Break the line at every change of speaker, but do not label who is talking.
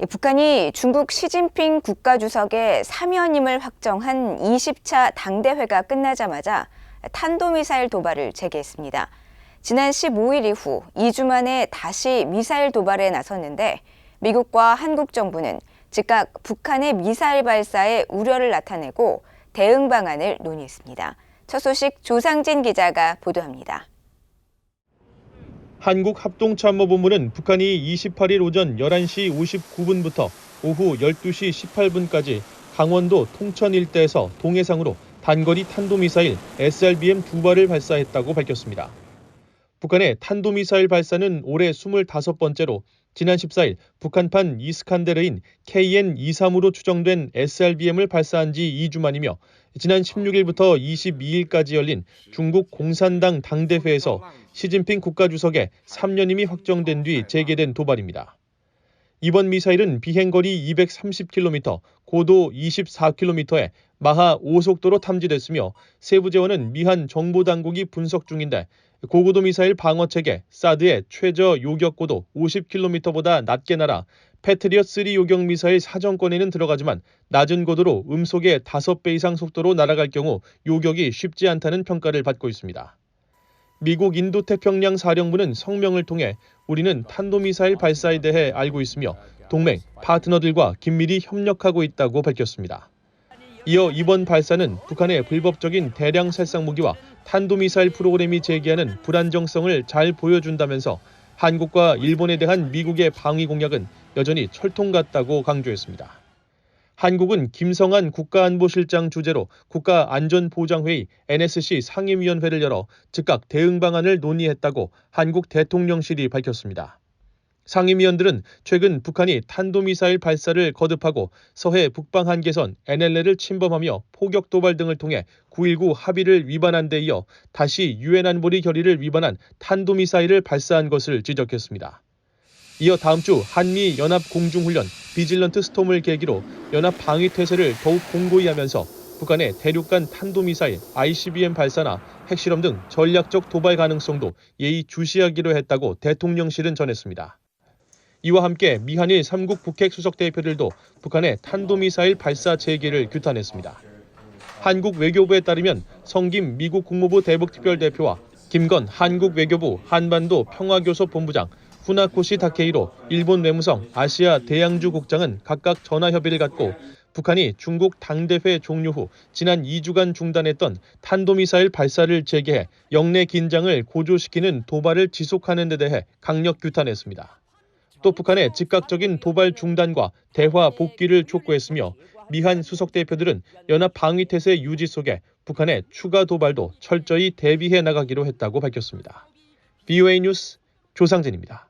북한이 중국 시진핑 국가주석의 사면임을 확정한 20차 당대회가 끝나자마자 탄도미사일 도발을 재개했습니다. 지난 15일 이후 2주 만에 다시 미사일 도발에 나섰는데 미국과 한국 정부는 즉각 북한의 미사일 발사에 우려를 나타내고 대응 방안을 논의했습니다. 첫 소식 조상진 기자가 보도합니다.
한국합동참모본부는 북한이 28일 오전 11시 59분부터 오후 12시 18분까지 강원도 통천 일대에서 동해상으로 단거리 탄도미사일 SRBM 2발을 발사했다고 밝혔습니다. 북한의 탄도미사일 발사는 올해 25번째로 지난 14일 북한판 이스칸데르인 KN-23으로 추정된 SRBM을 발사한 지 2주 만이며 지난 16일부터 22일까지 열린 중국 공산당 당대회에서 시진핑 국가주석의 3년임이 확정된 뒤 재개된 도발입니다. 이번 미사일은 비행거리 230km, 고도 24km에 마하 5속도로 탐지됐으며 세부 재원은 미한 정보당국이 분석 중인데 고고도 미사일 방어체계 사드의 최저 요격고도 50km보다 낮게 날아 패트리엇3 요격 미사일 사정권에는 들어가지만 낮은 고도로 음속의 5배 이상 속도로 날아갈 경우 요격이 쉽지 않다는 평가를 받고 있습니다. 미국 인도태평양 사령부는 성명을 통해 우리는 탄도미사일 발사에 대해 알고 있으며 동맹, 파트너들과 긴밀히 협력하고 있다고 밝혔습니다. 이어 이번 발사는 북한의 불법적인 대량 살상 무기와 탄도미사일 프로그램이 제기하는 불안정성을 잘 보여준다면서 한국과 일본에 대한 미국의 방위 공약은 여전히 철통 같다고 강조했습니다. 한국은 김성한 국가안보실장 주재로 국가안전보장회의 NSC 상임위원회를 열어 즉각 대응 방안을 논의했다고 한국 대통령실이 밝혔습니다. 상임위원들은 최근 북한이 탄도미사일 발사를 거듭하고 서해 북방 한계선 NLL을 침범하며 포격 도발 등을 통해 9.19 합의를 위반한 데 이어 다시 유엔 안보리 결의를 위반한 탄도미사일을 발사한 것을 지적했습니다. 이어 다음 주 한미 연합 공중훈련 비질런트 스톰을 계기로 연합 방위 태세를 더욱 공고히 하면서 북한의 대륙간 탄도미사일 ICBM 발사나 핵실험 등 전략적 도발 가능성도 예의주시하기로 했다고 대통령실은 전했습니다. 이와 함께 미한일 3국 북핵 수석 대표들도 북한의 탄도미사일 발사 재개를 규탄했습니다. 한국 외교부에 따르면 성김 미국 국무부 대북특별대표와 김건 한국 외교부 한반도 평화교섭 본부장, 후나코시 다케이로 일본 외무성 아시아 대양주 국장은 각각 전화 협의를 갖고 북한이 중국 당대회 종료 후 지난 2주간 중단했던 탄도미사일 발사를 재개해 영내 긴장을 고조시키는 도발을 지속하는 데 대해 강력 규탄했습니다. 또 북한의 즉각적인 도발 중단과 대화 복귀를 촉구했으며 미한 수석 대표들은 연합 방위 태세 유지 속에 북한의 추가 도발도 철저히 대비해 나가기로 했다고 밝혔습니다. VOA 뉴스 조상진입니다.